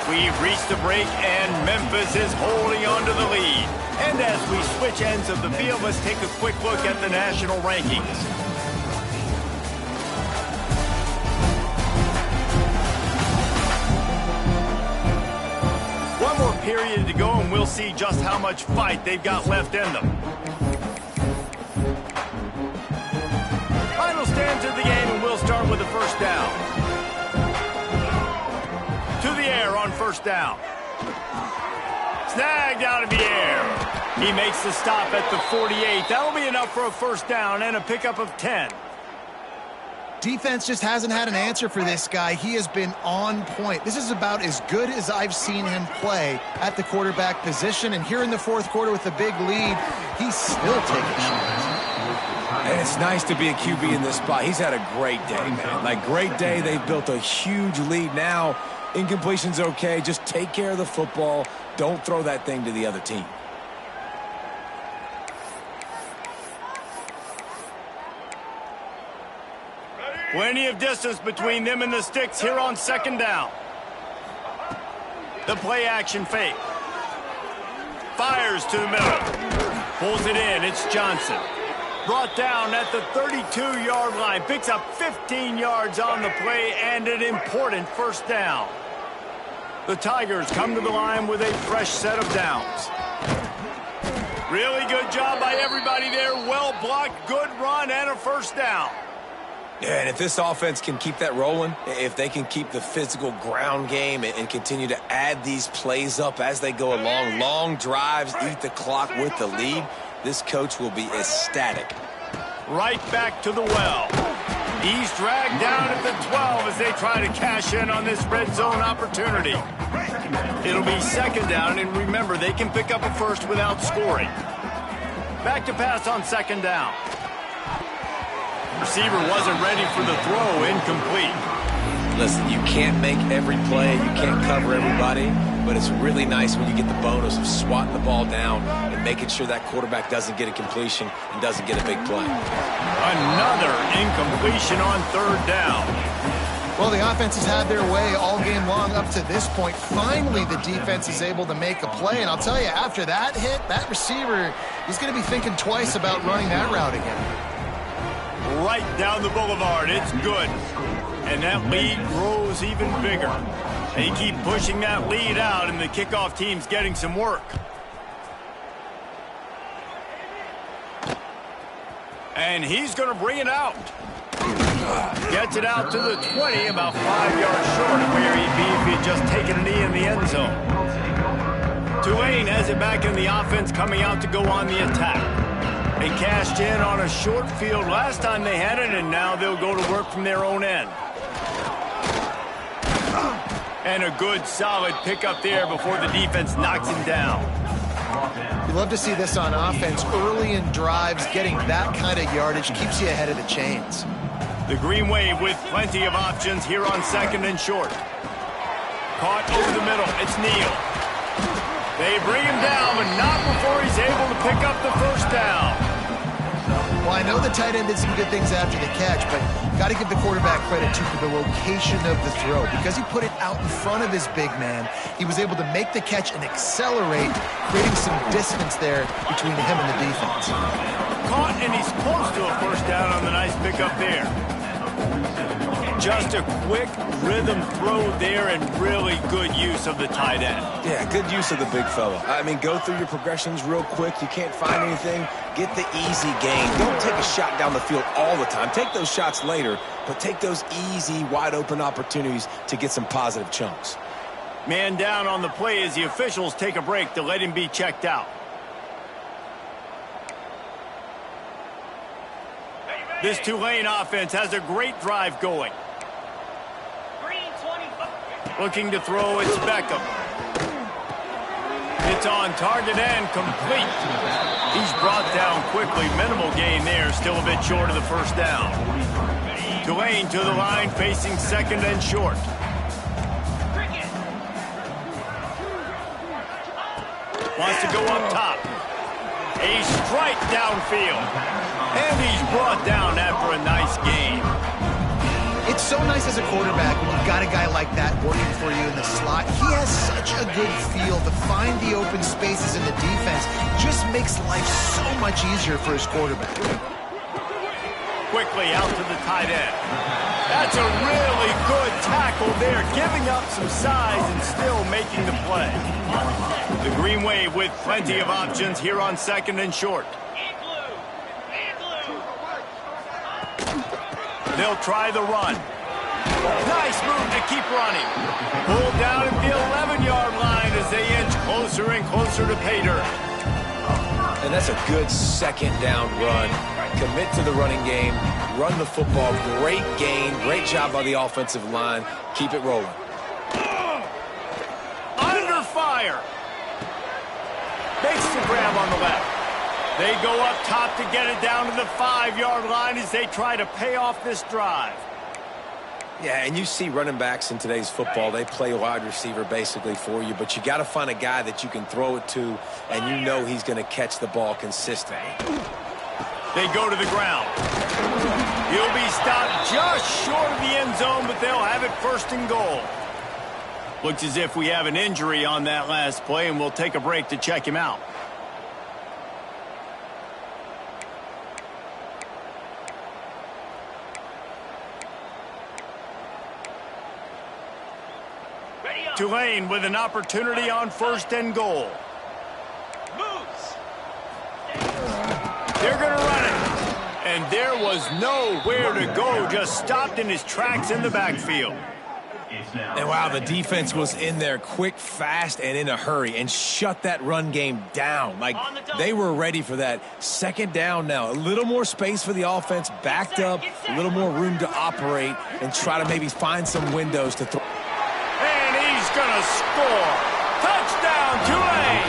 [SPEAKER 1] We've reached the break, and Memphis is holding on to the lead. And as we switch ends of the field, let's take a quick look at the national rankings. One more period to go, and we'll see just how much fight they've got left in them. Final stands of the game, and we'll start with the first down. To the air on first down. Snagged out of the air. He makes the stop at the 48. That'll be enough for a first down and a pickup of 10.
[SPEAKER 3] Defense just hasn't had an answer for this guy. He has been on point. This is about as good as I've seen him play at the quarterback position. And here in the fourth quarter with the big lead, he's still taking shots.
[SPEAKER 2] And it's nice to be a QB in this spot. He's had a great day, man. Like, great day. They've built a huge lead now. Incompletion's okay. Just take care of the football. Don't throw that thing to the other team.
[SPEAKER 1] Plenty of distance between them and the sticks here on second down. The play action fake. Fires to the middle. Pulls it in. It's Johnson. Brought down at the 32-yard line. Picks up 15 yards on the play and an important first down. The Tigers come to the line with a fresh set of downs. Really good job by everybody there. Well blocked, good run, and a first down.
[SPEAKER 2] Yeah, and if this offense can keep that rolling, if they can keep the physical ground game and continue to add these plays up as they go along, long drives, eat the clock with the lead, this coach will be ecstatic.
[SPEAKER 1] Right back to the well. He's dragged down at the 12 as they try to cash in on this red zone opportunity. It'll be second down, and remember, they can pick up a first without scoring. Back to pass on second down. Receiver wasn't ready for the throw, incomplete.
[SPEAKER 2] Listen, you can't make every play, you can't cover everybody, but it's really nice when you get the bonus of swatting the ball down and making sure that quarterback doesn't get a completion and doesn't get a big play.
[SPEAKER 1] Another incompletion on third down.
[SPEAKER 3] Well, the offense has had their way all game long up to this point. Finally, the defense is able to make a play, and I'll tell you, after that hit, that receiver, he's going to be thinking twice about running that route again.
[SPEAKER 1] Right down the boulevard. It's good. And that lead grows even bigger. They keep pushing that lead out, and the kickoff team's getting some work. And he's going to bring it out. Gets it out to the 20, about 5 yards short of where he'd be if he had just taken a knee in the end zone. Tulane has it back in the offense, coming out to go on the attack. They cashed in on a short field last time they had it, and now they'll go to work from their own end. And a good, solid pickup there before the defense knocks him down.
[SPEAKER 3] You love to see this on offense. Early in drives, getting that kind of yardage keeps you ahead of the chains.
[SPEAKER 1] The Green Wave with plenty of options here on second and short. Caught over the middle. It's Neal. They bring him down, but not before he's able to pick up the first down.
[SPEAKER 3] Well, I know the tight end did some good things after the catch, but got to give the quarterback credit, too, for the location of the throw. Because he put it out in front of his big man, he was able to make the catch and accelerate, creating some distance there between him and the defense.
[SPEAKER 1] Caught, and he's close to a first down on the nice pickup there. Just a quick rhythm throw there and really good use of the tight end.
[SPEAKER 2] Yeah, good use of the big fella. I mean, go through your progressions real quick. You can't find anything. Get the easy gain. Don't take a shot down the field all the time. Take those shots later, but take those easy, wide-open opportunities to get some positive chunks.
[SPEAKER 1] Man down on the play as the officials take a break to let him be checked out. This Tulane offense has a great drive going. Looking to throw, it's Beckham. It's on target and complete. He's brought down quickly. Minimal gain there, still a bit short of the first down. Tulane to the line, facing second and short. Wants to go up top. A strike downfield. And he's brought down after a nice game.
[SPEAKER 3] It's so nice as a quarterback when you've got a guy like that working for you in the slot. He has such a good feel to find the open spaces in the defense. Just makes life so much easier for his quarterback.
[SPEAKER 1] Quickly out to the tight end. That's a really good tackle there, giving up some size and still making the play. The Green Wave with plenty of options here on second and short. They'll try the run. Nice move to keep running. Pulled down at the 11-yard line as they inch closer and closer to pay dirt.
[SPEAKER 2] And that's a good second down run. Commit to the running game, run the football. Great gain, great job by the offensive line. Keep it rolling.
[SPEAKER 1] Under fire. Makes the grab on the left. They go up top to get it down to the 5-yard line as they try to pay off this drive.
[SPEAKER 2] Yeah, and you see running backs in today's football, they play wide receiver basically for you, but you got to find a guy that you can throw it to, and you know he's going to catch the ball consistently.
[SPEAKER 1] They go to the ground. He'll be stopped just short of the end zone, but they'll have it first and goal. Looks as if we have an injury on that last play, and we'll take a break to check him out. Tulane with an opportunity on first and goal.
[SPEAKER 5] Moves.
[SPEAKER 1] They're going to run it. And there was nowhere to go, just stopped in his tracks in the backfield.
[SPEAKER 2] And wow, the defense was in there quick, fast, and in a hurry and shut that run game down. Like, they were ready for that. Second down now. A little more space for the offense, backed up, a little more room to operate and try to maybe find some windows to throw.
[SPEAKER 1] And he's going to score. Touchdown, Tulane!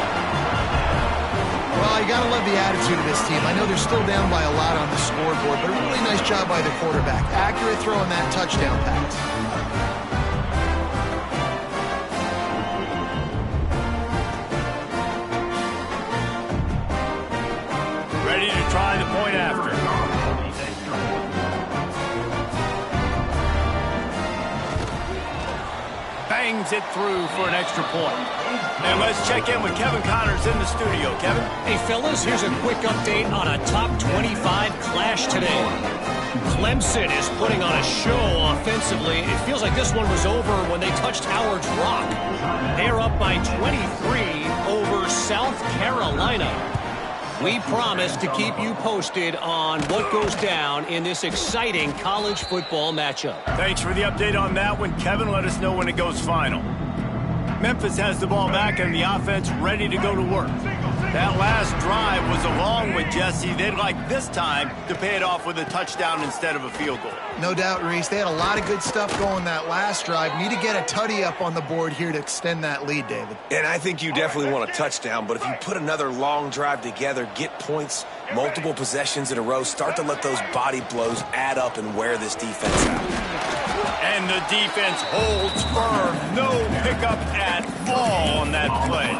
[SPEAKER 3] Well, you got to love the attitude of this team. I know they're still down by a lot on the scoreboard, but a really nice job by the quarterback. Accurate throw in that touchdown pass.
[SPEAKER 1] Ready to try the point after. Bangs it through for an extra point. And let's check in with Kevin Connors in the studio. Kevin?
[SPEAKER 4] Hey, fellas, here's a quick update on a top 25 clash today. Clemson is putting on a show offensively. It feels like this one was over when they touched Howard's Rock. They're up by 23 over South Carolina. We promise to keep you posted on what goes down in this exciting college football matchup.
[SPEAKER 1] Thanks for the update on that one, Kevin. Let us know when it goes final. Memphis has the ball back and the offense ready to go to work. That last drive was a long one, Jesse. They'd like this time to pay it off with a touchdown instead of a field goal.
[SPEAKER 3] No doubt, Reese. They had a lot of good stuff going that last drive. Need to get a tutty up on the board here to extend that lead, David.
[SPEAKER 2] And I think you definitely want a touchdown, but if you put another long drive together, get points, multiple possessions in a row, start to let those body blows add up and wear this defense out.
[SPEAKER 1] And the defense holds firm. No pickup at all on that play.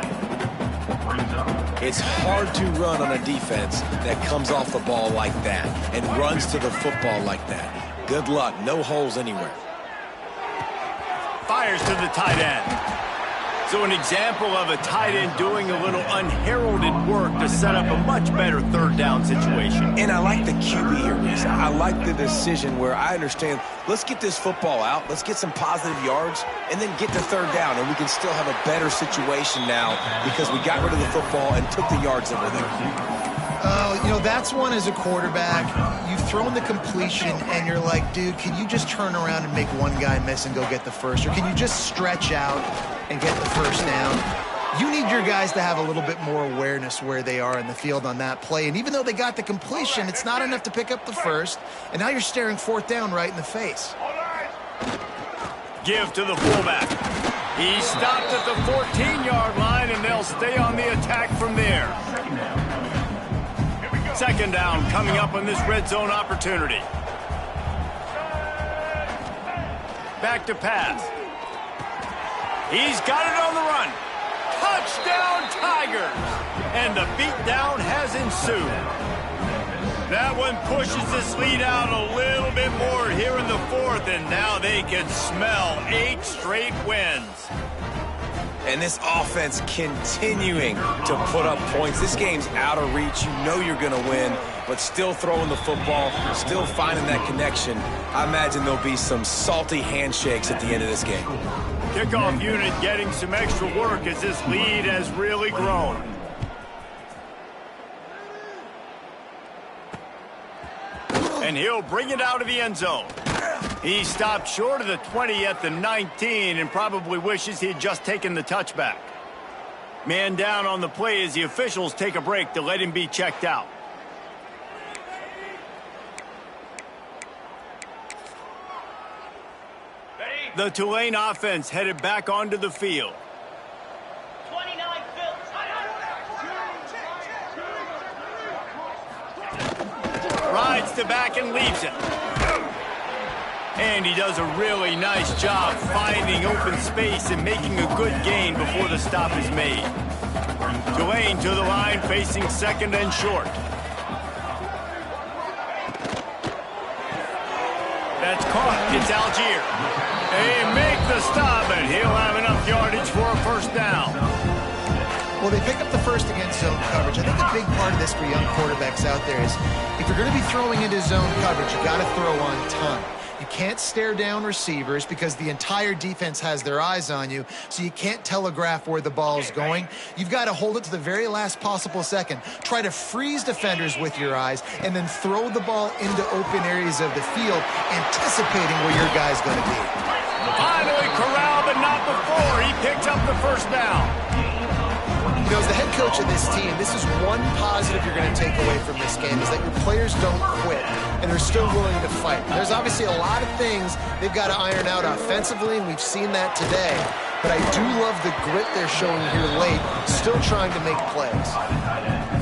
[SPEAKER 2] It's hard to run on a defense that comes off the ball like that and runs to the football like that. Good luck. No holes anywhere.
[SPEAKER 1] Fires to the tight end. So an example of a tight end doing a little unheralded work to set up a much better third down situation.
[SPEAKER 2] And I like the QB here, Reese. I like the decision where I understand, let's get this football out, let's get some positive yards, and then get to third down, and we can still have a better situation now because we got rid of the football and took the yards over there.
[SPEAKER 3] You know, that's one as a quarterback. You've thrown the completion, and you're like, dude, can you just turn around and make one guy miss and go get the first? Or can you just stretch out and get the first down? You need your guys to have a little bit more awareness where they are in the field on that play. And even though they got the completion, it's not enough to pick up the first. And now you're staring fourth down right in the face.
[SPEAKER 1] Give to the fullback. He stopped at the 14-yard line, and they'll stay on the attack from there. Second down coming up on this red zone opportunity. Back to pass. He's got it on the run. Touchdown, Tigers! And the beatdown has ensued. That one pushes this lead out a little bit more here in the fourth, and now they can smell 8 straight wins.
[SPEAKER 2] And this offense continuing to put up points. This game's out of reach. You know you're going to win, but still throwing the football, still finding that connection. I imagine there'll be some salty handshakes at the end of this game.
[SPEAKER 1] Kickoff unit getting some extra work as this lead has really grown. And he'll bring it out of the end zone. He stopped short of the 20 at the 19 and probably wishes he had just taken the touchback. Man down on the play as the officials take a break to let him be checked out. The Tulane offense headed back onto the field.
[SPEAKER 5] 29
[SPEAKER 1] Rides to back and leaves it. And he does a really nice job finding open space and making a good gain before the stop is made. Tulane to the line facing second and short. That's caught. It's Algier. They make the stop, and he'll have enough yardage for a first down.
[SPEAKER 3] Well, they pick up the first against zone coverage. I think the big part of this for young quarterbacks out there is if you're going to be throwing into zone coverage, you got to throw on time. You can't stare down receivers because the entire defense has their eyes on you, so you can't telegraph where the ball is going. You've got to hold it to the very last possible second. Try to freeze defenders with your eyes, and then throw the ball into open areas of the field, anticipating where your guy's going to be.
[SPEAKER 1] Finally corralled, but not before. He picks up the first down.
[SPEAKER 3] You know, as the head coach of this team, this is one positive you're going to take away from this game, is that your players don't quit, and they're still willing to fight. There's obviously a lot of things they've got to iron out offensively, and we've seen that today. But I do love the grit they're showing here late, still trying to make plays.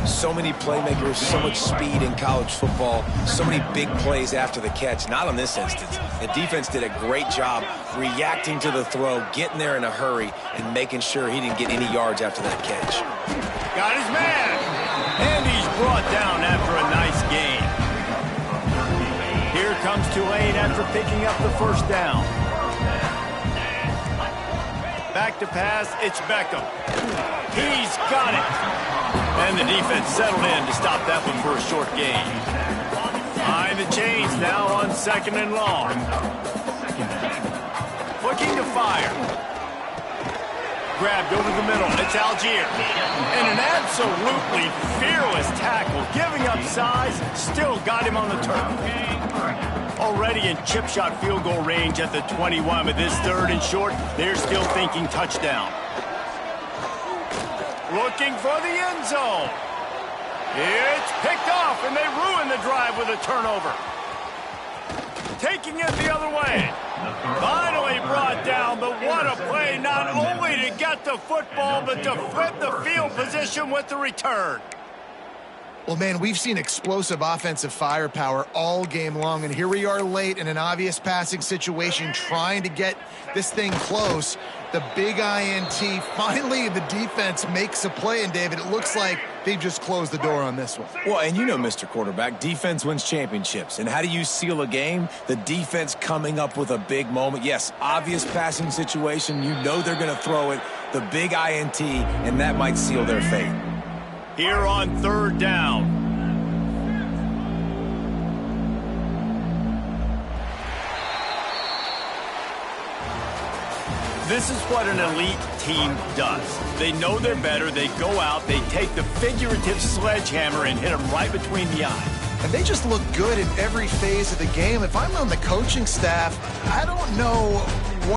[SPEAKER 2] So many playmakers, so much speed in college football, so many big plays after the catch. Not on this instance. The defense did a great job reacting to the throw, getting there in a hurry, and making sure he didn't get any yards after that catch.
[SPEAKER 1] Got his man. And he's brought down after a nice gain. Here comes Tulane after picking up the first down. Back to pass, it's Beckham. He's got it. And the defense settled in to stop that one for a short gain. Behind the chains now on second and long. Looking to fire. Grabbed over the middle. It's Algier. And an absolutely fearless tackle. Giving up size. Still got him on the turf. Already in chip shot field goal range at the 21. With this third and short, they're still thinking touchdown. Looking for the end zone. It's picked off, and they ruin the drive with a turnover. Taking it the other way. Finally brought down, but what a play, not only to get the football, but to flip the field position with the return.
[SPEAKER 3] Well, man, we've seen explosive offensive firepower all game long, and here we are late in an obvious passing situation trying to get this thing close. The big INT, finally the defense makes a play, and David, it looks like they've just closed the door on this one.
[SPEAKER 2] Well, and you know, Mr. Quarterback, defense wins championships. And how do you seal a game? The defense coming up with a big moment. Yes, obvious passing situation. You know they're going to throw it. The big INT, and that might seal their fate.
[SPEAKER 1] Here on third down. This is what an elite team does. They know they're better. They go out. They take the figurative sledgehammer and hit them right between the eyes.
[SPEAKER 3] And they just look good in every phase of the game. If I'm on the coaching staff, I don't know